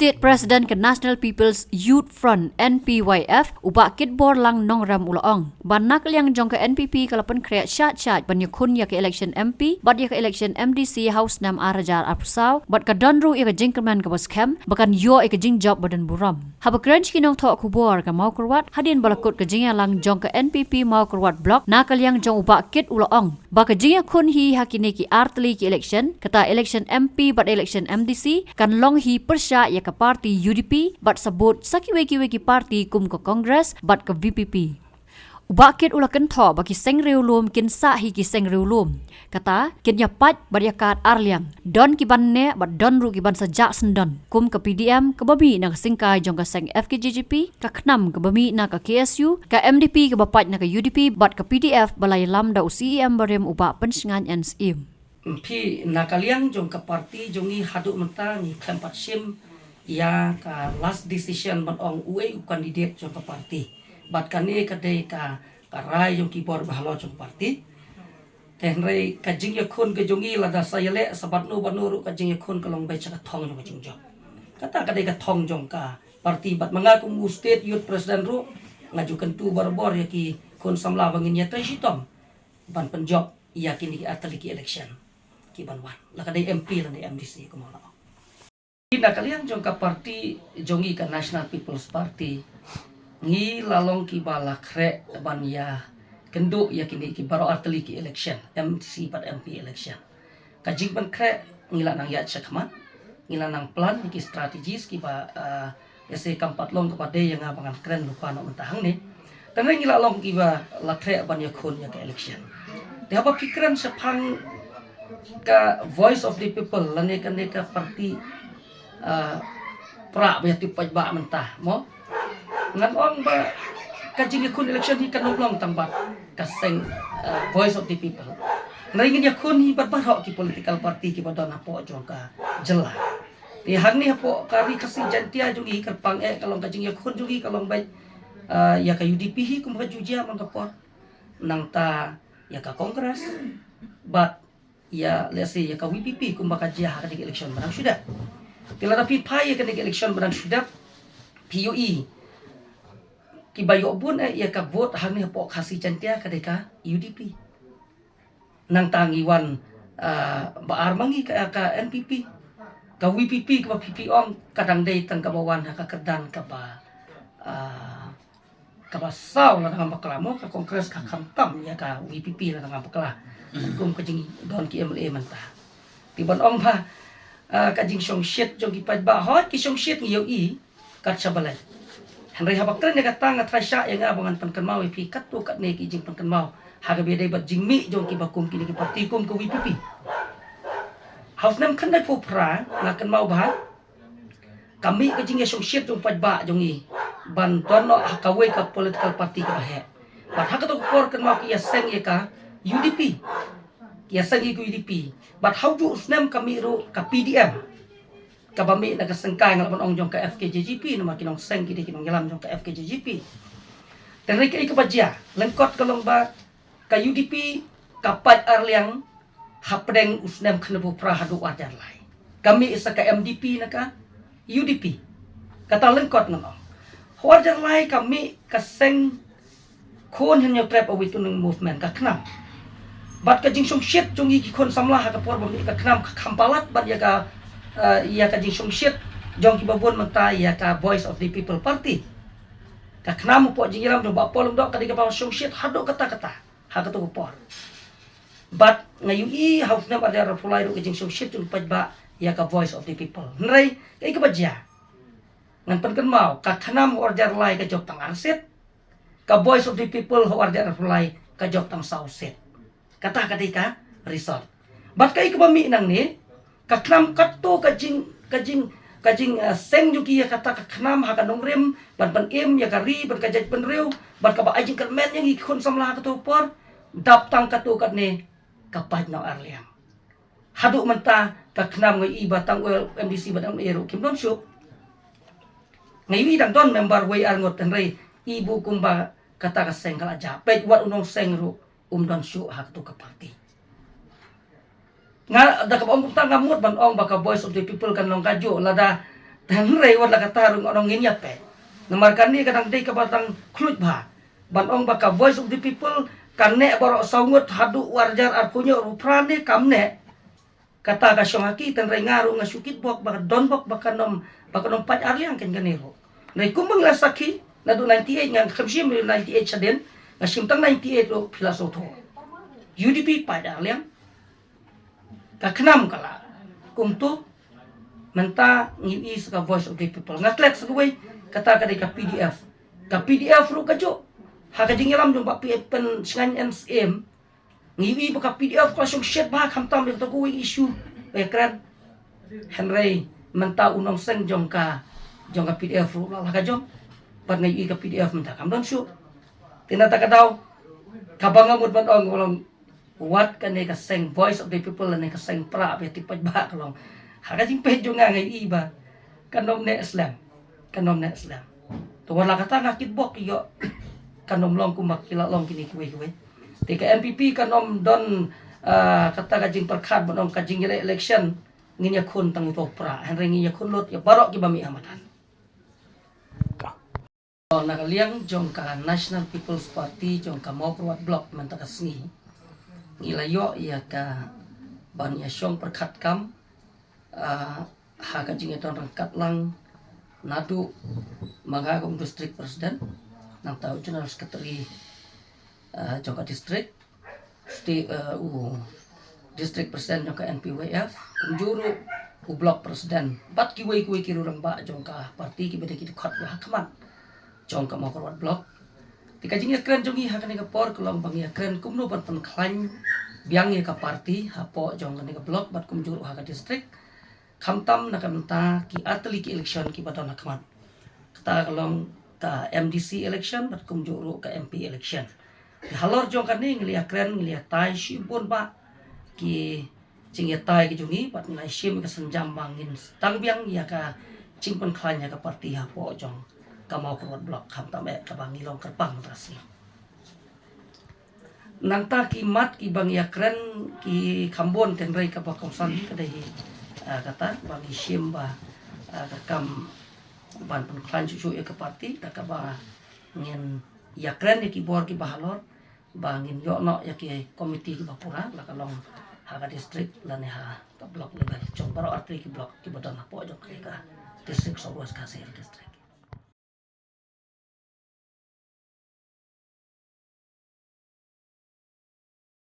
State President ke National People's Youth Front NPYF ubak kitbor lang nongram ulaong. Banak liang jong ke NPP kalapan kreat syat-syat banyak kun ya ke election MP, bat ya ke election MDC House Nam Arajar Apsau, bat ka donru ya ke jingkerman ke bos kem, bahkan yo ya ke jing job badan buram. Haba krench kinong tok kubor ke mau kerwat, hadin balakut ke jingya lang jong ke NPP mau kerwat blok, nakal yang jong ubak kit ulaong. Baka jingya kun hi hakini ki artli ki election, kata election MP bat election MDC, kan long hi persya ya ke parti UDP, bat sebut saki-weki-weki parti kum ke Kongres, bat ke VPP. Ubakit ula kentho bagi sengriu lum kin sa hi ki sengriu lum. Kata, kin yapat bariakat arliang. Don ki ban ne, bat don ru ki ban sajak sendon. Kum ke PDM, ke bami na ke singkai jong ke seng FKJGP, ke kenam ke bami na ke KSU, ke MDP ke bapat na ke UDP, bat ke PDF balai lam da UCEM barem ubak pensingan NSIM. Pi nakaliang jong ke parti jongi haduk mentah ni tempat sim ya ka last decision ban ong UE kandidat jong ke parti. Bat kane kadai ka rai jong kibor bahalo jong parti. Tenrei ka jing ya kun ke jongi lada sayale sabat no banuru ka jing ya kun kalong bai chaka thong jong jing jong. Kata kadai ka thong jong ka parti bat mengaku mu state youth president ru ngajukan tu barbor ya ki kun samla bangin ya tresitong ban penjob ya kini ki atali ki election. Kiban wan la kadai MP la MDC ko mala. Ina kalian jong ka parti jongi ka National People's Party ngi lalong ki bala kre ban ya kendo ya kini ki baro arteli ki election MDC pat MP election. Ka jing ban kre ngila nang ya chakma ngila nang plan ki strategis ki ba ese kampat long kepada yang ngabangan kren lupa nak mentahang ni. Dan ngila long ki ba la kre ban ya kon ya ke election. Dia apa pikiran sepang ka voice of the people laneka parti pra ba tipai ba mentah mo ngan ong ba kajing kun election hi kanomlong tambat kaseng voice of the people naringin ya kun hi barbarok ki political party ki badon apo jong ka jela di hang ni apo kari kasi jantia jungi kerpang kalong kajing ya kun jungi kalong bai ya ka UDP hi kum ka jujia man ka por nang ta ya ka kongres but ya let's say ya ka WPP kung baka dia ka election barang sudah tila tapi pa ya ka election barang sudah PUE ki bayo bun ya ka vote hang ni po kasi chantia ka UDP nang tangiwan baar mangi ka NPP ka WPP ka PP ong kadang day tang kabawan ka kedan ka ba kabasaw la nang baklamo ka kongres ka kamtam ya ka WPP la nang bakla kum kajing don ki MLA manta tiban ong ba kajing song shit jong ki pad ba hot ki song shit ngiyo i kat sabalay henry habak tren ya katang at rasya yang abangan pankan mau pi kat tu kat ne ki jing pankan mau haga bedai bat jing mi jong ki bakum ki ki parti kum ko WPP haus nam kan dai popra ngakan mau ba kami kajing ya song shit jong pad ba jong i ban ton no hakawe ka political party ka bahe bat hakato por kan mau ki ya seng ya ka UDP ya sagi ko UDP but how do usnem kami ro ka PDM ka bami nagasengkay ngalapan ong jong ka FKJGP no makinong seng kidi kinong yalam jong ka FKJGP dan reka ikabadya lengkot kalong ba ka UDP kapat arliang hapdeng usnem kanabu prahadu wajar lai kami isa ka MDP na ka UDP kata lengkot ngono wajar lai kami kaseng kon henyo trap away to ng movement ka knam bat ka jing song shit jong iki kon samlah ka por bami ka knam ka kampalat bat ya ka jing song shit jong ki babon mata ya ka voice of the people party ka knam po jing iram do ba polong do ka di ka pa song shit hado kata-kata ha ka to por bat ngayon i house na ada reply do ka jing song shit jong pad ba ya ka voice of the people nrai kay ka badya ngan pankan mau ka knam order lai ka jok tang arset ka voice of the people ho order reply ka jok tang sauset kata kadika resort bat kai ka bami nang ni ka kram katto kajing seng juki ya kata ka kram ha ka nongrem ban im ya ka ri ban ka jaj ban riu bat ka ba ajing ka men yang ikon samlah ka to por dap tang katto kat ne kapad no arliam hadu menta ka kram ngai iba tang oil MDC badang ero kim don shop ngai dang don member way arngot tenrei ibu kumba kata ka seng kala ja pet wat unong seng ru dan syuk hak tu ke parti nga da ka ong ta ngamut ban ong baka voice of the people kan long kaju lada dan rewat la kata rung orang ngin yape namarkan ni kadang dei ka batang klut ba ban ong baka voice of the people kan ne borok saungut hadu warjar arkunya ruprane kamne kata ka syomaki tan rengaru ngasukit bok baka donbok baka nom pat arliang ken ganero nei kumbang la saki na do 98 ngang khamshim 98 chaden ngasim tang 98 ro filosoto UDP pada arliang ka khnam kala kumtu menta ngiwi sa voice of the people ngatlek sagway kata ka ka PDF ro kajo ha ka jingiram jong ba pen singan NSM ngiwi ba ka PDF ka syong shit ba khamtam to ko issue ekran Henry menta unong seng jong ka PDF ro la ka jong pat ngiwi ka PDF menta kam don syu tinata ka daw kabangamud ban ong walong what kan ka seng voice of the people ne ka seng pra be tipaj ba kalong hakajing pedyo nga ngay iba kanom ne Islam to wala kata ngakit bok iyo kanom long kumakila long kini kuwe tika MPP kanom don kata kajing perkat bonong kajing election nginya kun tang ito pra henry nginya kun lot ya barok ki bami amatan nakaliang jong ka National People's Party jong ka Mawkrwat Block mantakasni ngilayo iya ka ban ya syong perkat kam haka jing itu rangkat lang nadu magagong district president nang tau general secretary jongka district district president jongka NPWF kunjuru block president bat kiwai kirurang ba jongka parti ki beda ki khot ba kaman jongka Mawkrwat block tika jing kren jongi haka ne ka por kolong bang ya kren kumno ban pen klan biang ya ka parti hapo jongka ne ka block bat kunjuru haka district khamtam nakamta ki atli ki election ki badon nakman kata kalong ka MDC election bat kumjuru ka MP election di halor jong kan ni ngelia kren ngelia tai shimpun ba ki jingya tai ki jungi bat ngai shim ka senjam bangin tang biang ya ka cingpun klanya ka parti ha po jong ka Mawkrwat Block khamtam ka bangi long kerpang trasi nang ta ki mat ki bang ya kren ki khambon tenrei ka bakong san ka dei kata bagi shimba kam ban pun klan cucu ke parti tak ba ngin ya keren ki bor ki bahalor bangin yo no ya ki komiti ki bapura la kalong ha district la ne ha ka block level jong baro arti ki block ki bodon ha po jong ka district so was ka district